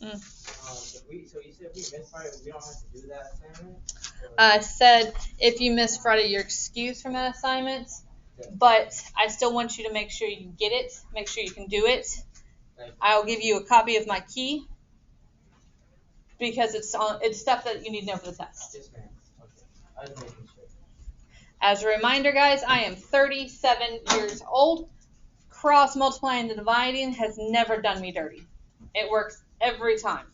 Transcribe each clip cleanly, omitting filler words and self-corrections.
So you said if we miss Friday, we don't have to do that assignment? I said if you miss Friday, you're excused from that assignment, but I still want you to make sure you get it, make sure you can do it. I'll give you a copy of my key because it's stuff that you need to know for the test. Yes, ma'am. Okay. I was making sure. As a reminder, guys, I am 37 years old. Cross multiplying and dividing has never done me dirty. It works every time.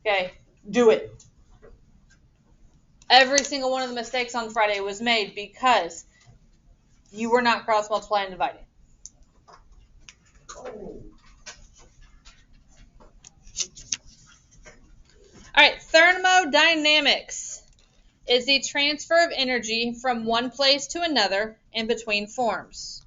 Okay, do it. Every single one of the mistakes on Friday was made because you were not cross multiplying and dividing. Oh. All right, thermodynamics is the transfer of energy from one place to another in between forms.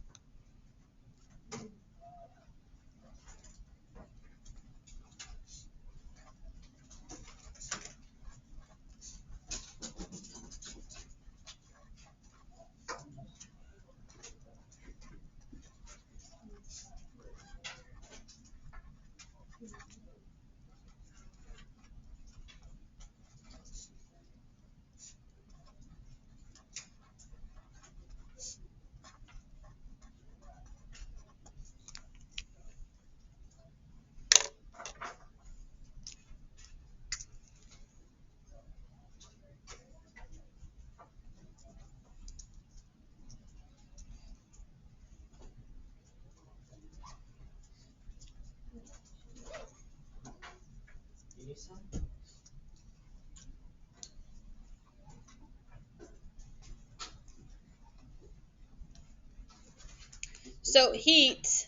You need some? So heat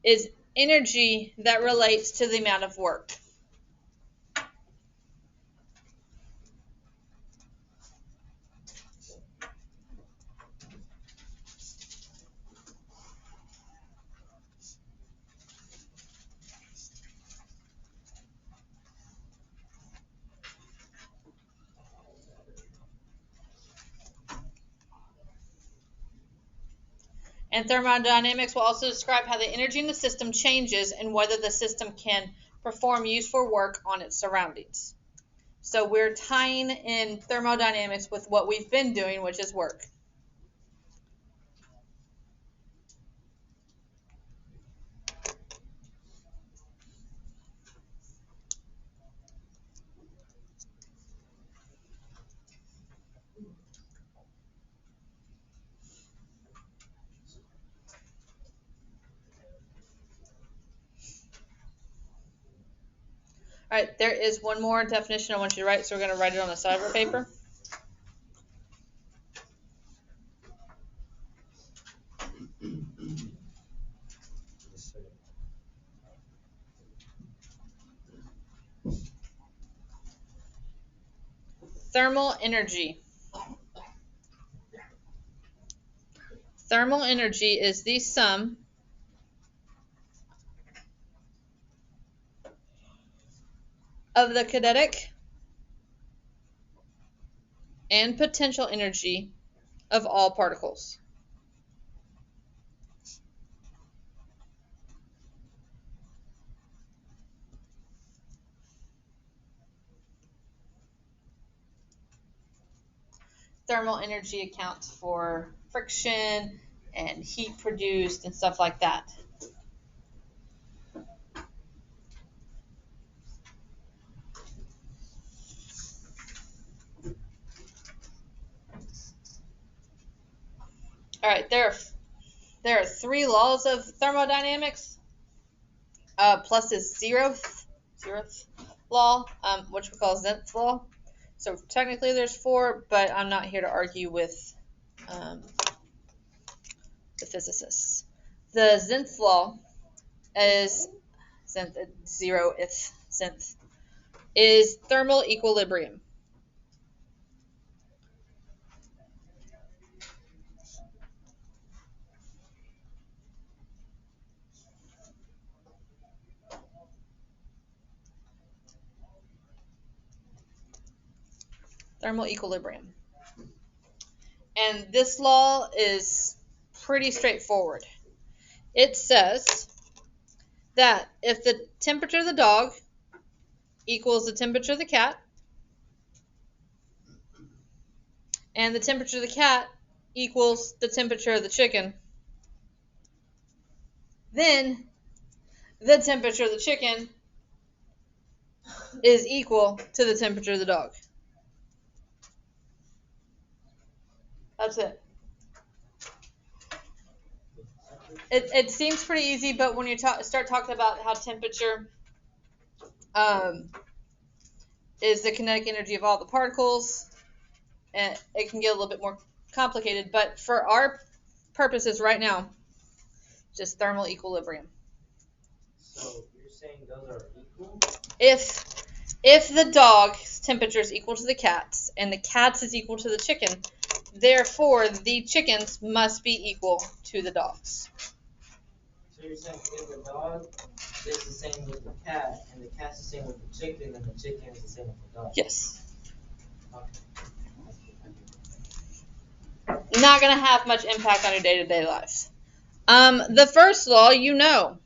is energy that relates to the amount of work. And thermodynamics will also describe how the energy in the system changes and whether the system can perform useful work on its surroundings. So we're tying in thermodynamics with what we've been doing, which is work. All right, there is one more definition I want you to write, so we're going to write it on the side of our paper. Thermal energy. Thermal energy is the sum of the kinetic and potential energy of all particles. Thermal energy accounts for friction and heat produced and stuff like that. All right, there are 3 laws of thermodynamics. Plus is zeroth law, which we call Zenth's law. So technically there's 4, but I'm not here to argue with the physicists. The Zenth's law is zeroth is thermal equilibrium. Thermal equilibrium. And this law is pretty straightforward. It says that if the temperature of the dog equals the temperature of the cat, and the temperature of the cat equals the temperature of the chicken, then the temperature of the chicken is equal to the temperature of the dog. That's it. It seems pretty easy, but when you start talking about how temperature is the kinetic energy of all the particles, and it can get a little bit more complicated. But for our purposes right now, just thermal equilibrium. So you're saying those are equal? If the dog's temperature is equal to the cat's and the cat's is equal to the chicken, therefore the chickens must be equal to the dogs. So you're saying if the dog is the same with the cat and the cat's the same with the chicken, then the chicken is the same with the dog? Yes. Okay. Not going to have much impact on your day-to-day life. The first law, you know.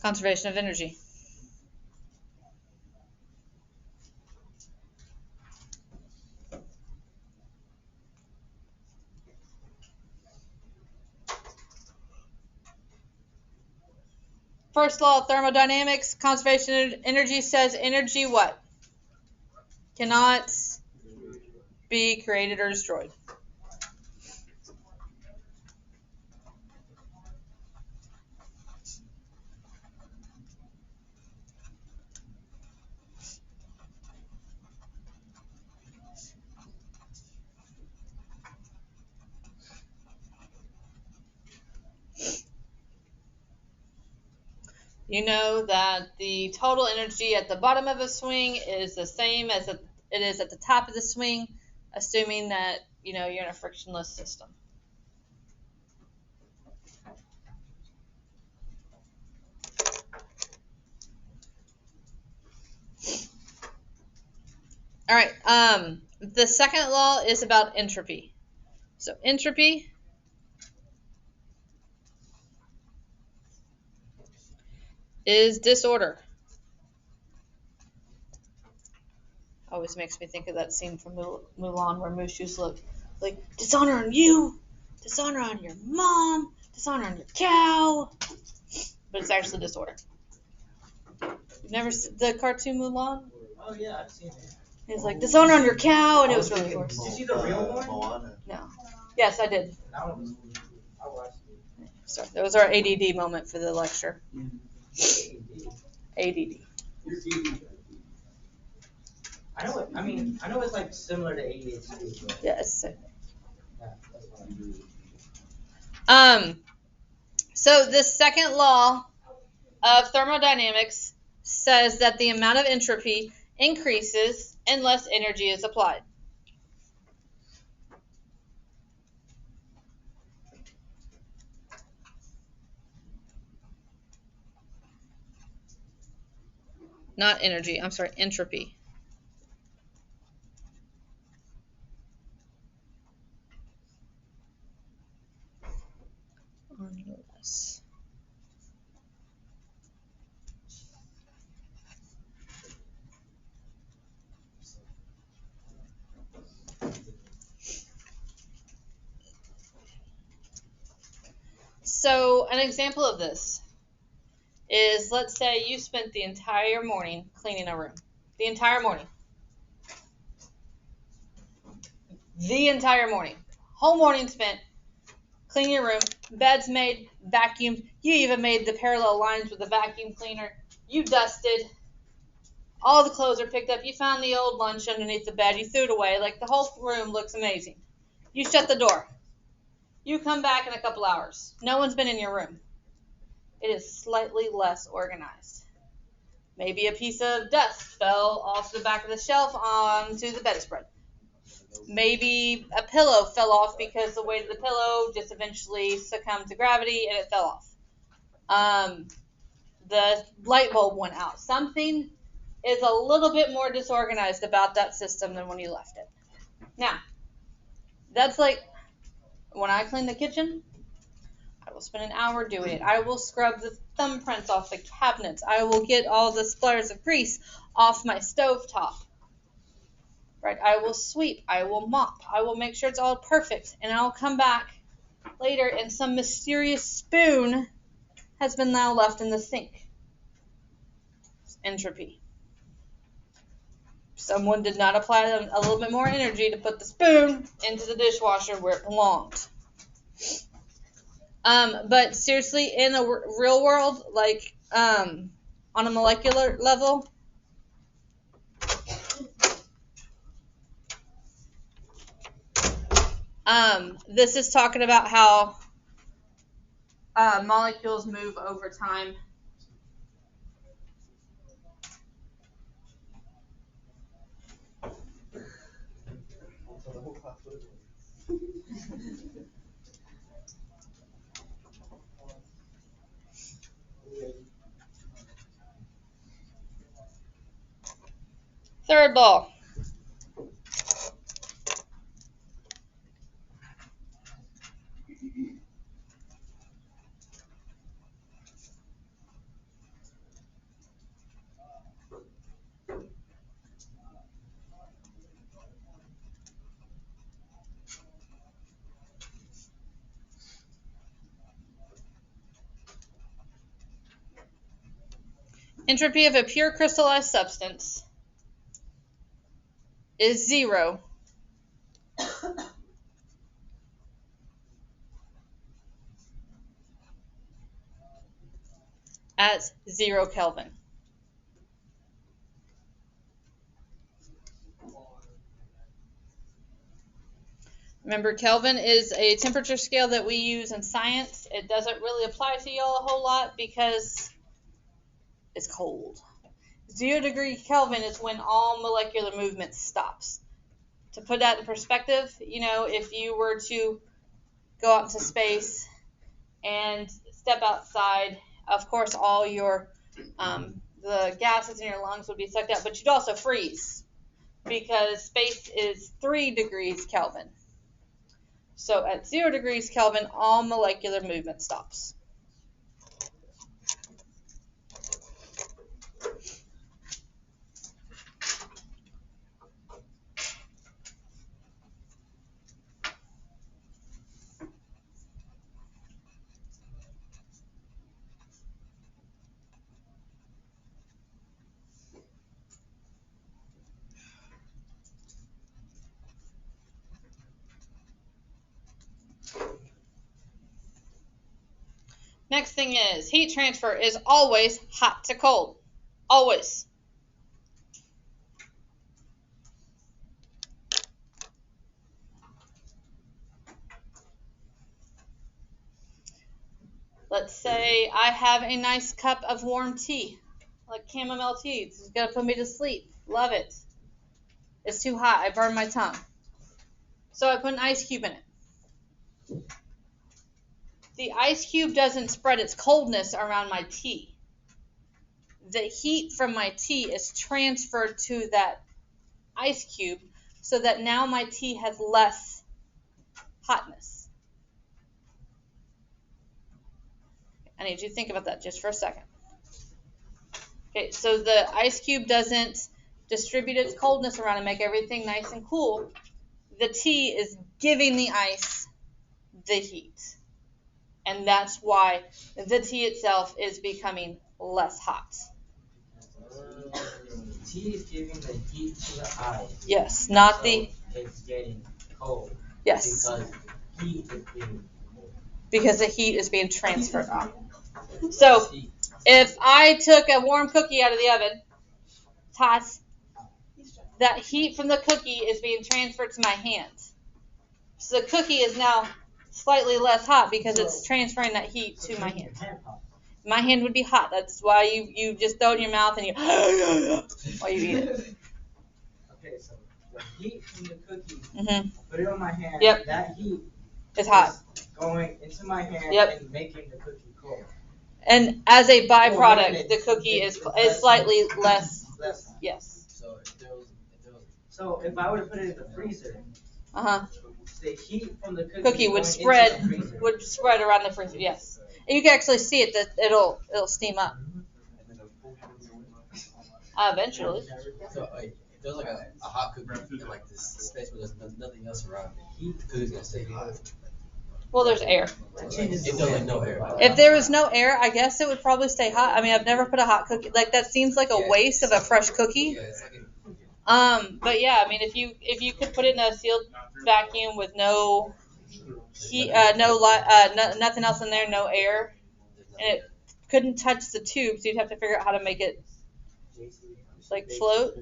Conservation of energy. First law of thermodynamics, conservation of energy says energy what? Cannot be created or destroyed. You know that the total energy at the bottom of a swing is the same as it is at the top of the swing, assuming that you're in a frictionless system. All right. The second law is about entropy. So entropy is disorder. Always makes me think of that scene from Mulan where Mushu's like dishonor on you, dishonor on your mom, dishonor on your cow. But it's actually disorder. You've never seen the cartoon Mulan? Oh yeah, I've seen it. It's like dishonor on your cow, and it was really Did you see the real one? No. Yes, I did. That one was I watched it. So that was our ADD moment for the lecture. ADD. I know it's like similar to ADHD. But Yes. yeah, that's fine. So the second law of thermodynamics says that the amount of entropy increases unless energy is applied. Not energy, I'm sorry, entropy. Unless. So an example of this is, let's say you spent the entire morning cleaning a room. The entire morning. The entire morning. Whole morning spent cleaning your room, beds made, vacuumed. You even made the parallel lines with the vacuum cleaner. You dusted. All the clothes are picked up. You found the old lunch underneath the bed. You threw it away. Like, the whole room looks amazing. You shut the door. You come back in a couple hours. No one's been in your room. It is slightly less organized. Maybe a piece of dust fell off the back of the shelf onto the bedspread. Maybe a pillow fell off because the weight of the pillow just eventually succumbed to gravity and it fell off. The light bulb went out. Something is a little bit more disorganized about that system than when you left it. Now, that's like when I clean the kitchen, I will spend an hour doing it. I will scrub the thumbprints off the cabinets. I will get all the splatters of grease off my stovetop. Right? I will sweep. I will mop. I will make sure it's all perfect. And I'll come back later and some mysterious spoon has been now left in the sink. It's entropy. Someone did not apply a little bit more energy to put the spoon into the dishwasher where it belonged. But seriously, in a real world, like on a molecular level, this is talking about how molecules move over time. Third law. Entropy of a pure crystallized substance is 0 at 0 Kelvin. Remember, Kelvin is a temperature scale that we use in science. It doesn't really apply to y'all a whole lot because it's cold. 0 degree Kelvin is when all molecular movement stops. To put that in perspective, if you were to go out into space and step outside, of course, all your the gases in your lungs would be sucked up, but you'd also freeze because space is 3 degrees Kelvin. So at 0 degrees Kelvin, all molecular movement stops. Next thing is, heat transfer is always hot to cold. Always. Let's say I have a nice cup of warm tea, like chamomile tea. It's going to put me to sleep. Love it. It's too hot. I burn my tongue. So I put an ice cube in it. The ice cube doesn't spread its coldness around my tea. The heat from my tea is transferred to that ice cube so that now my tea has less hotness. I need you to think about that just for a second. Okay, so the ice cube doesn't distribute its coldness around and make everything nice and cool. The tea is giving the ice the heat. And that's why the tea itself is becoming less hot. Tea is giving the heat to the ice. Yes, not so the... It's getting cold. Yes. Because heat is being cold. Because the heat is being transferred on. So, if I took a warm cookie out of the oven, it's hot, that heat from the cookie is being transferred to my hands. So the cookie is now slightly less hot because it's transferring that heat to my hand. My hand would be hot. That's why you just throw it in your mouth and you while you eat it. Okay, so the heat from the cookie, put it on my hand. Yep. That heat is hot. Going into my hand and making the cookie cold. And as a byproduct, the cookie is slightly less less. Yes. So if there was So if I were to put it in the freezer, Uh-huh. the heat from the Cookie would going into the freezer. spread around the freezer. Yes. And you can actually see it that it'll steam up. Eventually. so like if there's like a hot cookie in like this space where there's nothing else around it, the cookie's gonna stay hot. Well, there's air. If there's like no air. If there was no air, I guess it would probably stay hot. I mean, I've never put a hot cookie like that. Seems like a waste of a fresh cookie. Yeah, it's like But yeah, I mean, if you could put it in a sealed vacuum with no heat, nothing else in there, no air, and it couldn't touch the tube, so you'd have to figure out how to make it like float.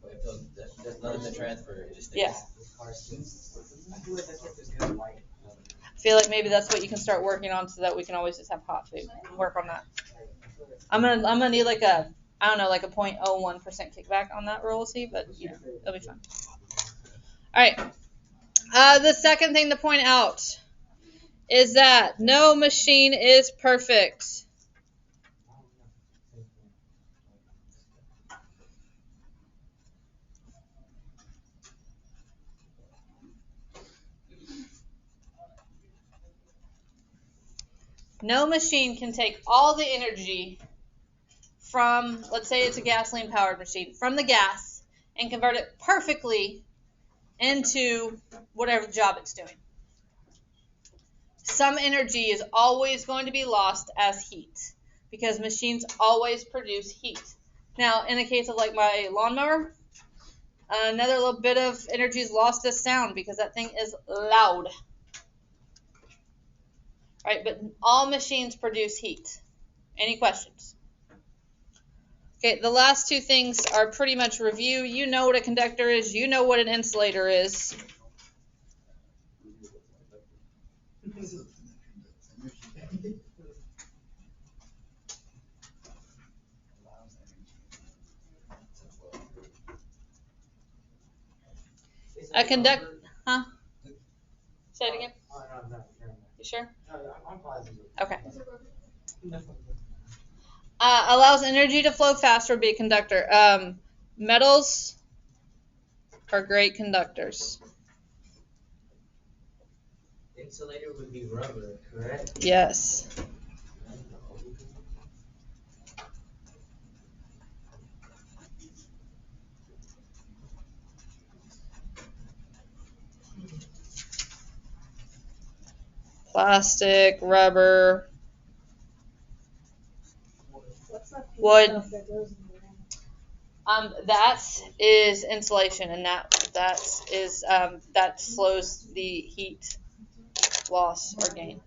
but if there's nothing to transfer, it just stays. Yeah. I feel like maybe that's what you can start working on, so that we can always just have hot food. Work on that. I'm gonna need like a 0.01% kickback on that rule, we'll see, but you know, it'll be fun. All right. The second thing to point out is that no machine is perfect. No machine can take all the energy from, let's say it's a gasoline powered machine, from the gas and convert it perfectly into whatever job it's doing. Some energy is always going to be lost as heat because machines always produce heat. Now, in the case of like my lawnmower, another little bit of energy is lost as sound because that thing is loud. Right, but all machines produce heat. Any questions? Okay, the last two things are pretty much review. You know what a conductor is. You know what an insulator is. A conductor, huh? Say it again. You sure? I'm positive. Okay. Allows energy to flow faster, would be a conductor. Metals are great conductors. Insulator would be rubber, correct? Yes. Plastic, rubber, wood. That is insulation, and that slows the heat loss or gain.